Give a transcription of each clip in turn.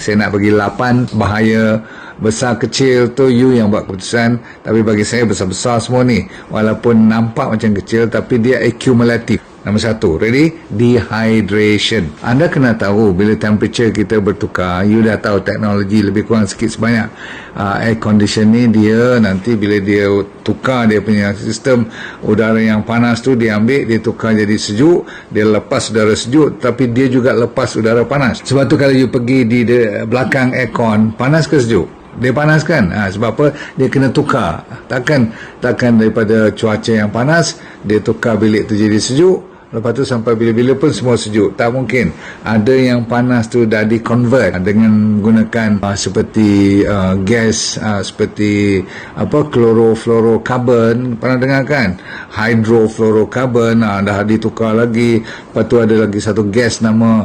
saya nak bagi 8, bahaya besar kecil tu you yang buat keputusan. Tapi bagi saya besar-besar semua ni, walaupun nampak macam kecil tapi dia accumulatif. Nombor 1, ready? Dehydration. Anda kena tahu bila temperature kita bertukar, you dah tahu teknologi lebih kurang sikit sebanyak. Air condition ni dia nanti bila dia tukar dia punya sistem udara yang panas tu, dia ambil, dia tukar jadi sejuk, dia lepas udara sejuk, tapi dia juga lepas udara panas. Sebab tu kalau you pergi di belakang aircon, panas ke sejuk? Dia panas kan? Sebab apa? Dia kena tukar. Takkan daripada cuaca yang panas dia tukar bilik tu jadi sejuk, lepas tu sampai bila-bila pun semua sejuk. Tak mungkin. Ada yang panas tu dah di-convert dengan menggunakan seperti gas, seperti chlorofluorocarbon. Pernah dengar kan? Hydrofluorocarbon, dah ditukar lagi. Lepas tu ada lagi satu gas nama,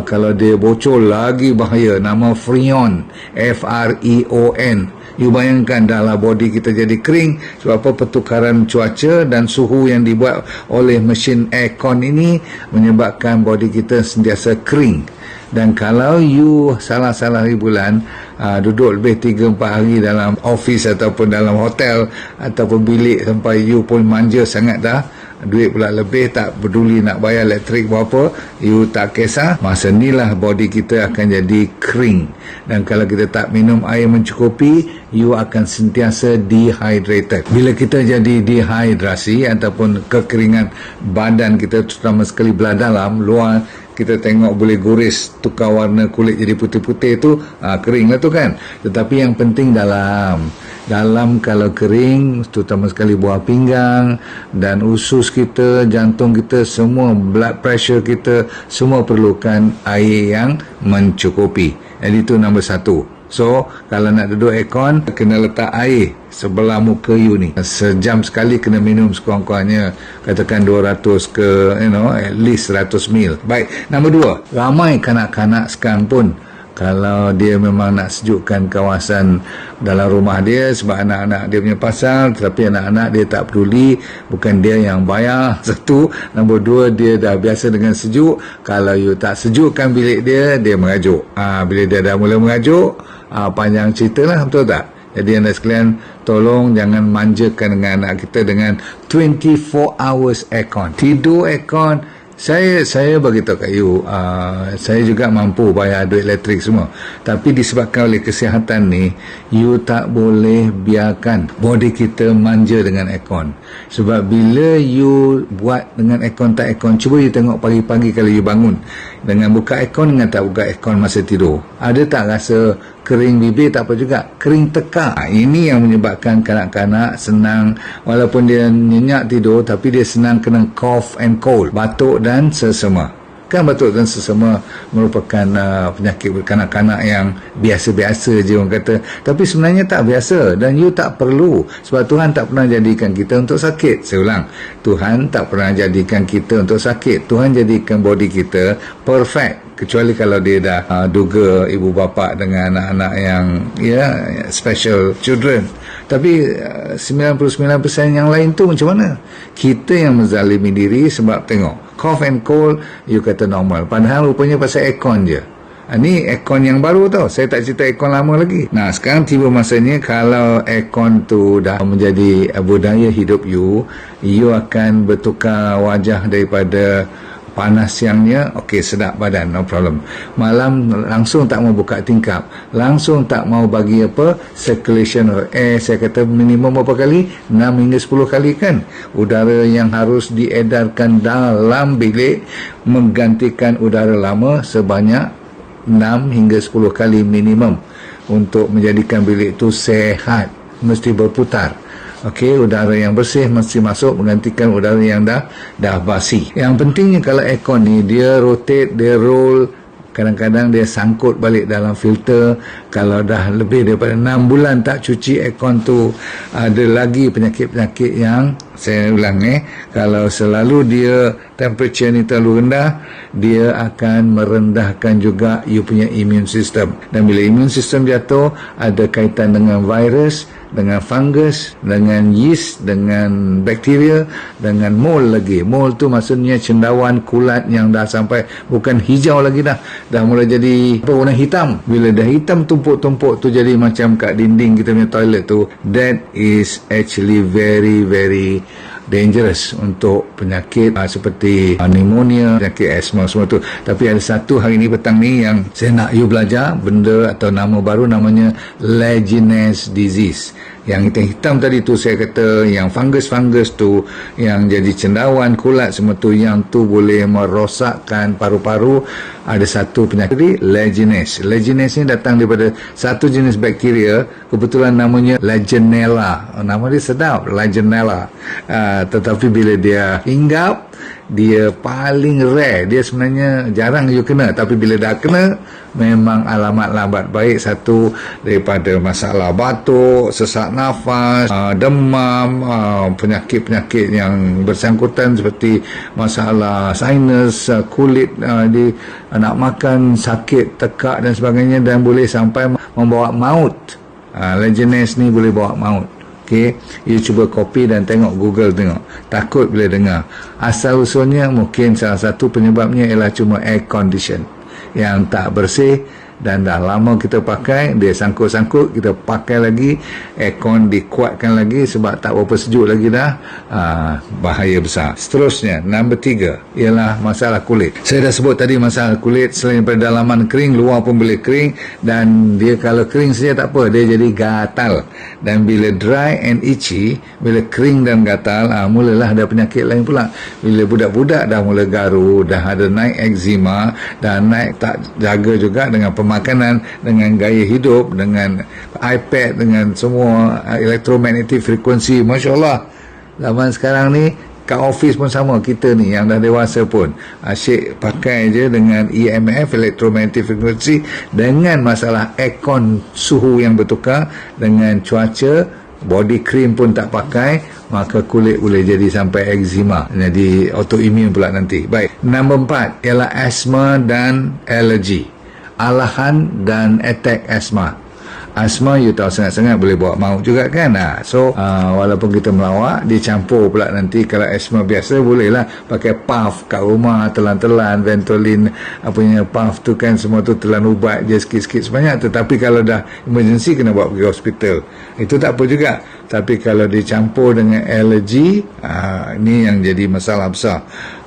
kalau dia bocor lagi bahaya, nama Freon. F-R-E-O-N. You bayangkan dahlah body kita jadi kering. Sebab apa? Pertukaran cuaca dan suhu yang dibuat oleh mesin aircon ini menyebabkan body kita sentiasa kering. Dan kalau you salah-salah bulan, duduk lebih 3-4 hari dalam office ataupun dalam hotel ataupun bilik sampai you pun manja sangat dah, duit pula lebih, tak peduli nak bayar elektrik berapa, you tak kisah, masa inilah body kita akan jadi kering. Dan kalau kita tak minum air mencukupi, you akan sentiasa dehydrated. Bila kita jadi dehidrasi ataupun kekeringan badan kita, terutama sekali belah dalam, luar kita tengok boleh guris, tukar warna kulit jadi putih-putih tu, kering lah tu kan. Tetapi yang penting dalam kalau kering, terutama sekali buah pinggang dan usus kita, jantung kita, semua blood pressure kita, semua perlukan air yang mencukupi. Jadi itu nombor 1. So, kalau nak duduk aircon, kena letak air sebelah muka you ni. Sejam sekali kena minum sekurang-kurangnya, katakan 200 ke, at least 100 ml. Baik, nombor 2. Ramai kanak-kanak sekarang pun, kalau dia memang nak sejukkan kawasan dalam rumah dia sebab anak-anak dia punya pasal, tetapi anak-anak dia tak peduli, bukan dia yang bayar. 1. Nombor 2, dia dah biasa dengan sejuk. Kalau you tak sejukkan bilik dia, dia mengajuk. Bila dia dah mula mengajuk, panjang cerita lah, betul tak? Jadi anda sekalian, tolong jangan manjakan dengan anak kita dengan 24 hours aircon. Tidur aircon. Saya beritahu kat you, saya juga mampu bayar duit elektrik semua. Tapi disebabkan oleh kesihatan ni, you tak boleh biarkan body kita manja dengan aircon. Sebab bila you buat dengan aircon tak aircon, cuba you tengok pagi-pagi kalau you bangun dengan buka aircon dengan tak buka aircon masa tidur. Ada tak rasa kering bibir? Tak apa juga, kering tekak. Ini yang menyebabkan kanak-kanak senang, walaupun dia nyenyak tidur, tapi dia senang kena cough and cold, batuk dan sesama. Kan batuk dan sesama merupakan penyakit kanak-kanak yang biasa-biasa je orang kata, tapi sebenarnya tak biasa dan you tak perlu. Sebab Tuhan tak pernah jadikan kita untuk sakit. Saya ulang, Tuhan tak pernah jadikan kita untuk sakit. Tuhan jadikan body kita perfect, kecuali kalau dia dah duga ibu bapa dengan anak-anak yang special children. Tapi 99% yang lain tu macam mana? Kita yang menzalimi diri sebab tengok cough and cold, you kata normal, padahal rupanya pasal aircon je. Ni aircon yang baru tau, saya tak cerita aircon lama lagi. Nah, sekarang tiba masanya kalau aircon tu dah menjadi budaya hidup you akan bertukar wajah daripada panas siangnya, okey, sedap badan, no problem. Malam langsung tak mau buka tingkap, langsung tak mau bagi circulation of air. Saya kata minimum berapa kali? 6 hingga 10 kali kan. Udara yang harus diedarkan dalam bilik menggantikan udara lama sebanyak 6 hingga 10 kali minimum untuk menjadikan bilik itu sehat. Mesti berputar. Okey, udara yang bersih mesti masuk menggantikan udara yang dah basi. Yang pentingnya kalau aircon ni, dia rotate, dia roll, kadang-kadang dia sangkut balik dalam filter. Kalau dah lebih daripada 6 bulan tak cuci aircon tu, ada lagi penyakit-penyakit yang saya ulang kalau selalu dia temperature ni terlalu rendah, dia akan merendahkan juga you punya immune system. Dan bila immune system jatuh, ada kaitan dengan virus dengan fungus, dengan yeast, dengan bakteria, dengan mold lagi. Mold tu maksudnya cendawan kulat yang dah sampai bukan hijau lagi dah mula jadi warna hitam. Bila dah hitam tumpuk-tumpuk tu jadi macam kat dinding kita punya toilet tu, that is actually very very dangerous untuk penyakit seperti pneumonia, penyakit asma semua tu. Tapi ada satu hari ni petang ni yang saya nak you belajar benda atau nama baru, namanya Legionnaires disease. Yang hitam-hitam tadi tu saya kata, yang fungus-fungus tu, yang jadi cendawan kulat semua tu, yang tu boleh merosakkan paru-paru. Ada satu penyakit Legionnaires. Legionnaires ni datang daripada satu jenis bakteria, kebetulan namanya Legionella. Nama dia sedap, Legionella. Tetapi bila dia hinggap, dia paling rare. Dia sebenarnya jarang you kena, tapi bila dah kena memang alamat lambat baik. Satu daripada masalah batuk, sesak nafas, demam, penyakit-penyakit yang bersangkutan seperti masalah sinus, kulit, nak makan sakit, tekak dan sebagainya, dan boleh sampai membawa maut. Legionnaires ni boleh bawa maut. Okay, you cuba copy dan tengok Google, tengok. Takut bila dengar. Asal usulnya mungkin salah satu penyebabnya ialah cuma air condition yang tak bersih, dan dah lama kita pakai, dia sangkut-sangkut, kita pakai lagi, aircon dikuatkan lagi sebab tak berapa sejuk lagi dah. Bahaya besar. Seterusnya, nombor 3 ialah masalah kulit. Saya dah sebut tadi masalah kulit, selain daripada dalaman kering, luar pun boleh kering, dan dia kalau kering saja tak apa, dia jadi gatal. Dan bila dry and itchy, bila kering dan gatal, mulalah ada penyakit lain pula. Bila budak-budak dah mula garu, dah ada naik eczema, dah naik tak jaga juga dengan makanan, dengan gaya hidup, dengan iPad, dengan semua electromagnetic frequency. Masya Allah, zaman sekarang ni kat office pun sama, kita ni yang dah dewasa pun asyik pakai je dengan EMF, electromagnetic frequency, dengan masalah aircon, suhu yang bertukar, dengan cuaca, body cream pun tak pakai, maka kulit boleh jadi sampai eczema, jadi autoimmune pula nanti. Baik, nombor 4 ialah asma dan alergi. Alahan dan attack asma. Asma you tahu sangat-sangat boleh bawa maut juga kan. So walaupun kita melawak, dicampur pula nanti. Kalau asma biasa bolehlah pakai puff kat rumah, telan-telan Ventolin, apanya puff tu kan, semua tu telan ubat je sikit-sikit sebanyak. Tetapi kalau dah emergency kena bawa pergi hospital, itu tak apa juga. Tapi kalau dicampur dengan alergi, ini yang jadi masalah besar.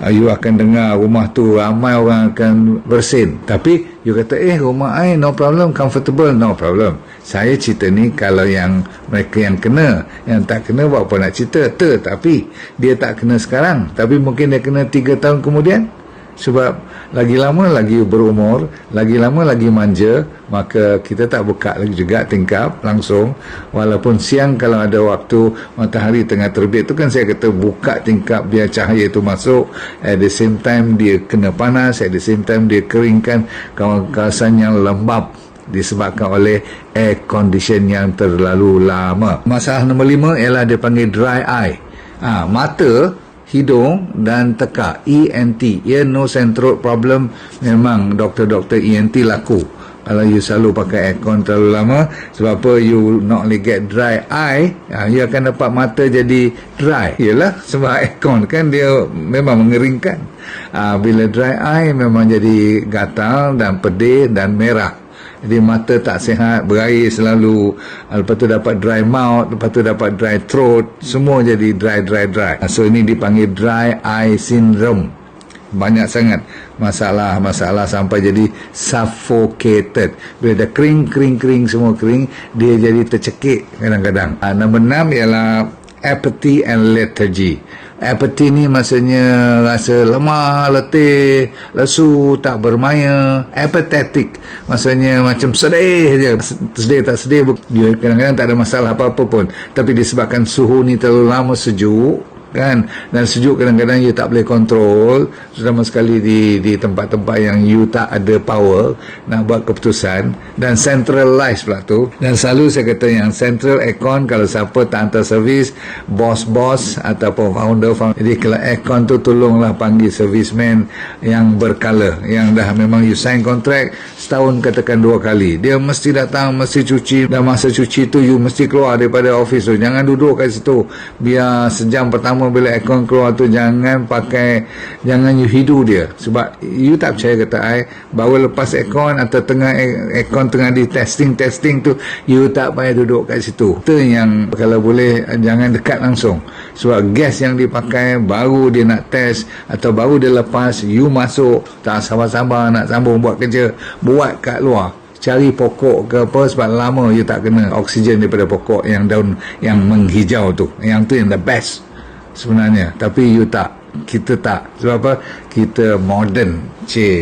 You akan dengar rumah tu ramai orang akan bersin, tapi you kata rumah I no problem, comfortable, no problem. Saya cerita ni kalau yang mereka yang kena, yang tak kena buat apa nak cerita. Tapi dia tak kena sekarang, tapi mungkin dia kena 3 tahun kemudian. Sebab lagi lama lagi berumur, lagi lama lagi manja, maka kita tak buka lagi juga tingkap langsung. Walaupun siang kalau ada waktu matahari tengah terbit tu kan, saya kata buka tingkap biar cahaya tu masuk. At the same time dia kena panas, at the same time dia keringkan kawasan yang lembab disebabkan oleh air condition yang terlalu lama. Masalah nombor 5 ialah dia panggil dry eye. Mata, hidung dan tekak, ENT, ear, nose and throat problem. Memang doktor-doktor ENT laku kalau you selalu pakai aircon terlalu lama. Sebab apa? You not only get dry eye, you akan dapat mata jadi dry. Yelah, sebab aircon kan dia memang mengeringkan. Bila dry eye memang jadi gatal dan pedih dan merah. Jadi mata tak sihat, berair selalu, lepas tu dapat dry mouth, lepas tu dapat dry throat, semua jadi dry. So ini dipanggil dry eye syndrome. Banyak sangat masalah sampai jadi suffocated. Bila dah kering, semua kering, dia jadi tercekik kadang-kadang. Nombor 6 ialah apathy and lethargy. Apathy ni maksudnya rasa lemah, letih, lesu, tak bermaya. Apathetic maksudnya macam sedih je. Sedih tak sedih, dia kadang-kadang tak ada masalah apa-apa pun, tapi disebabkan suhu ni terlalu lama sejuk, kan. Dan sejuk kadang-kadang you tak boleh kontrol, terutama sekali di tempat-tempat yang you tak ada power nak buat keputusan, dan centralized pula tu. Dan selalu saya kata yang central aircon, kalau siapa tak hantar servis, bos-bos ataupun founder. Jadi kalau aircon tu tolonglah panggil serviceman yang berkala, yang dah memang you sign kontrak setahun katakan 2 kali, dia mesti datang, mesti cuci, dan masa cuci tu you mesti keluar daripada office tu, jangan duduk kat situ. Biar sejam pertama bila aircon keluar tu jangan you hidu dia, sebab you tak percaya kata I, baru lepas aircon atau tengah aircon tengah di testing tu, you tak payah duduk kat situ. Itu yang kalau boleh jangan dekat langsung, sebab gas yang dipakai baru dia nak test atau baru dia lepas, you masuk tak sabar-sabar nak sambung buat kerja, buat kat luar, cari pokok ke apa, sebab lama you tak kena oksigen daripada pokok yang daun yang menghijau tu, yang tu yang the best sebenarnya. Tapi you tak, kita tak. Sebab apa? Kita modern.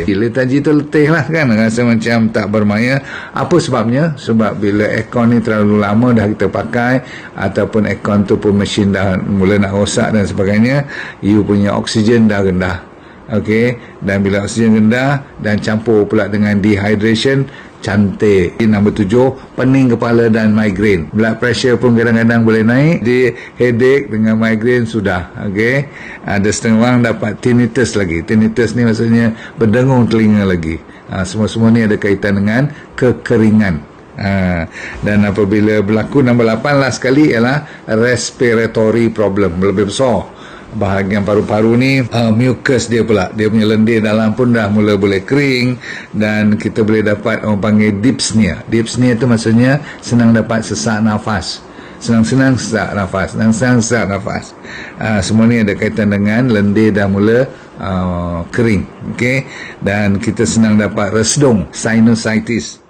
Letargi tu letih lah kan, rasa macam tak bermaya. Apa sebabnya? Sebab bila aircon ni terlalu lama dah kita pakai, ataupun aircon tu pun mesin dah mula nak rosak dan sebagainya, you punya oksigen dah rendah. Okey, dan bila oksigen rendah dan campur pula dengan dehydration, cantik. Nombor 7, pening kepala dan migraine. Blood pressure pun kadang-kadang boleh naik. Di headache dengan migraine sudah. Okey, ada setengah orang dapat tinnitus lagi. Tinnitus ni maksudnya berdengung telinga lagi. Semua-semua ni ada kaitan dengan kekeringan. Dan apabila berlaku nombor 8 last sekali ialah respiratory problem, lebih besar. Bahagian paru-paru ni mucus dia pula, dia punya lendir dalam pun dah mula boleh kering, dan kita boleh dapat orang panggil dyspnea. Dyspnea tu maksudnya senang dapat sesak nafas, senang-senang sesak nafas, senang-senang sesak nafas. Semua ni ada kaitan dengan lendir dah mula kering. Okey, dan kita senang dapat resdung, sinusitis.